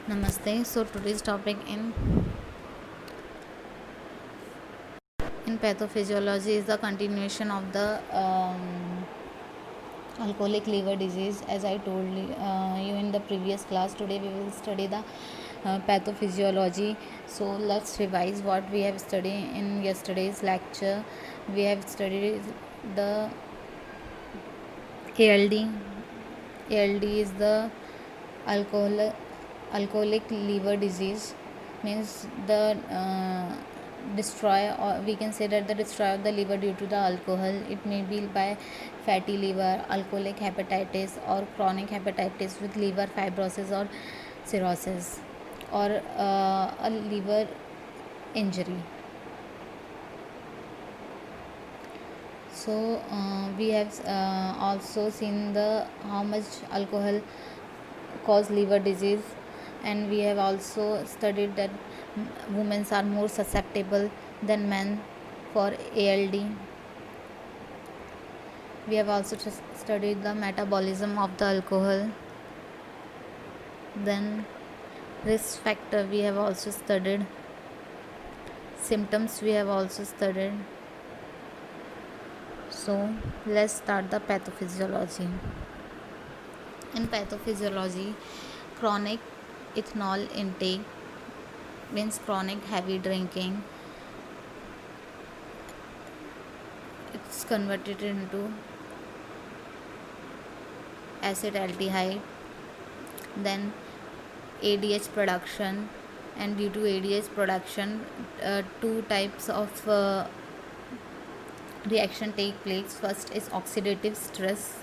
Namaste. So today's topic in pathophysiology is the continuation of the alcoholic liver disease. As I told you in the previous class, today we will study the pathophysiology. So let's revise what we have studied in yesterday's lecture. We have studied the ALD. ALD is the alcohol alcoholic liver disease, means the destroy, or we can say that the destroy of the liver due to the alcohol. It may be by fatty liver, alcoholic hepatitis, or chronic hepatitis with liver fibrosis or cirrhosis, or a liver injury. So we have also seen the how much alcohol cause liver disease, and we have also studied that women are more susceptible than men for ALD. We have also studied the metabolism of the alcohol. Then risk factor we have also studied. Symptoms we have also studied. So let's start the pathophysiology. In pathophysiology, chronic ethanol intake means chronic heavy drinking. It's converted into acetaldehyde, then ADH production, and due to ADH production, two types of reaction take place. First is oxidative stress,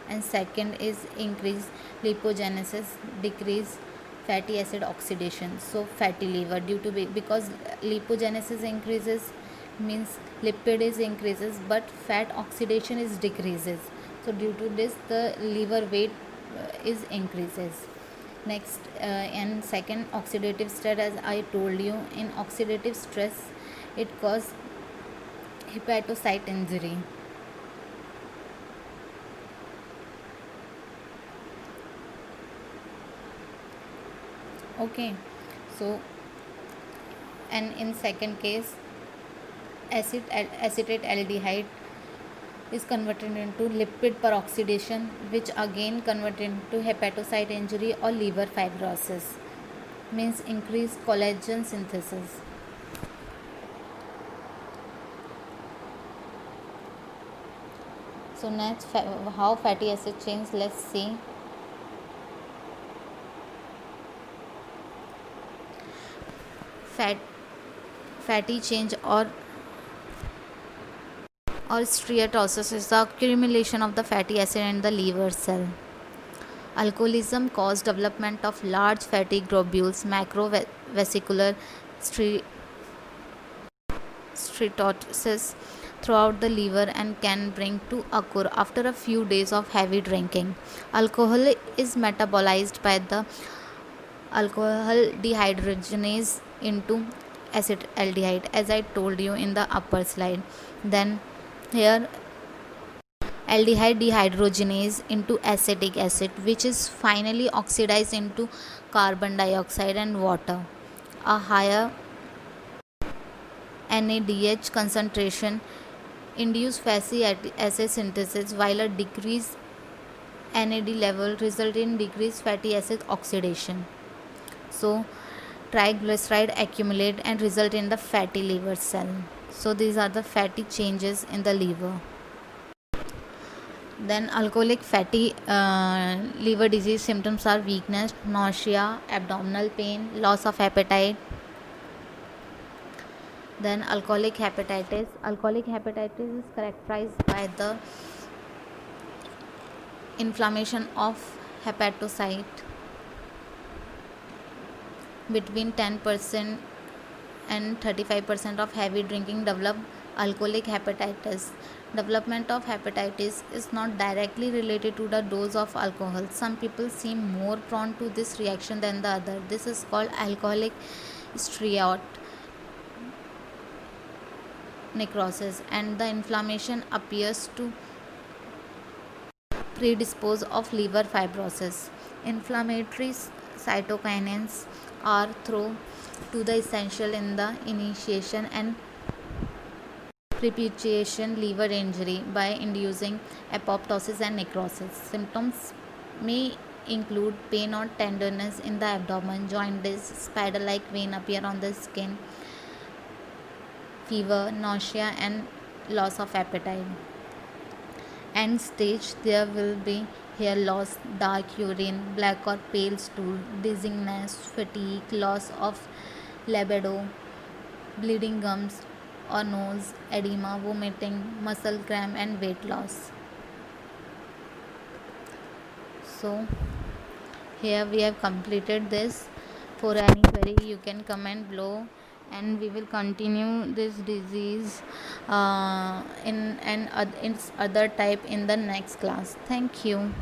and second is increased lipogenesis, decrease fatty acid oxidation. So fatty liver, due to because lipogenesis increases means lipid is increases, but fat oxidation is decreases. So due to this the liver weight is increases. Next, and second, oxidative stress. As I told you, in oxidative stress it causes hepatocyte injury. Okay, so, and in second case, acetate aldehyde is converted into lipid peroxidation, which again converted into hepatocyte injury or liver fibrosis, means increased collagen synthesis. So next, how fatty acid change, let's see. Fatty change or steatosis is the accumulation of the fatty acid in the liver cell. Alcoholism causes development of large fatty globules, macrovesicular steatosis throughout the liver, and can bring to occur after a few days of heavy drinking. Alcohol is metabolized by the alcohol dehydrogenase into acetaldehyde, as I told you in the upper slide. Then here aldehyde dehydrogenase into acetic acid, which is finally oxidized into carbon dioxide and water. A higher NADH concentration induce fatty acid synthesis, while a decreased NAD level result in decreased fatty acid oxidation. So triglyceride accumulate and result in the fatty liver cell. So these are the fatty changes in the liver. Then alcoholic fatty liver disease symptoms are weakness, nausea, abdominal pain, loss of appetite. Then alcoholic hepatitis. Alcoholic hepatitis is characterized by the inflammation of hepatocyte. Between 10% and 35% of heavy drinking develop alcoholic hepatitis. Development of hepatitis is not directly related to the dose of alcohol. Some people seem more prone to this reaction than the other. This is called alcoholic steatosis necrosis, and the inflammation appears to predispose of liver fibrosis. Inflammatory cytokinins are through to the essential in the initiation and perpetuation liver injury by inducing apoptosis and necrosis. Symptoms may include pain or tenderness in the abdomen, jaundice, spider-like vein appear on the skin, fever, nausea, and loss of appetite. End stage, there will be hair loss, dark urine, black or pale stool, dizziness, fatigue, loss of libido, bleeding gums or nose, edema, vomiting, muscle cramp, and weight loss. So, here we have completed this. For any query, you can comment below, and we will continue this disease in its other type in the next class. Thank you.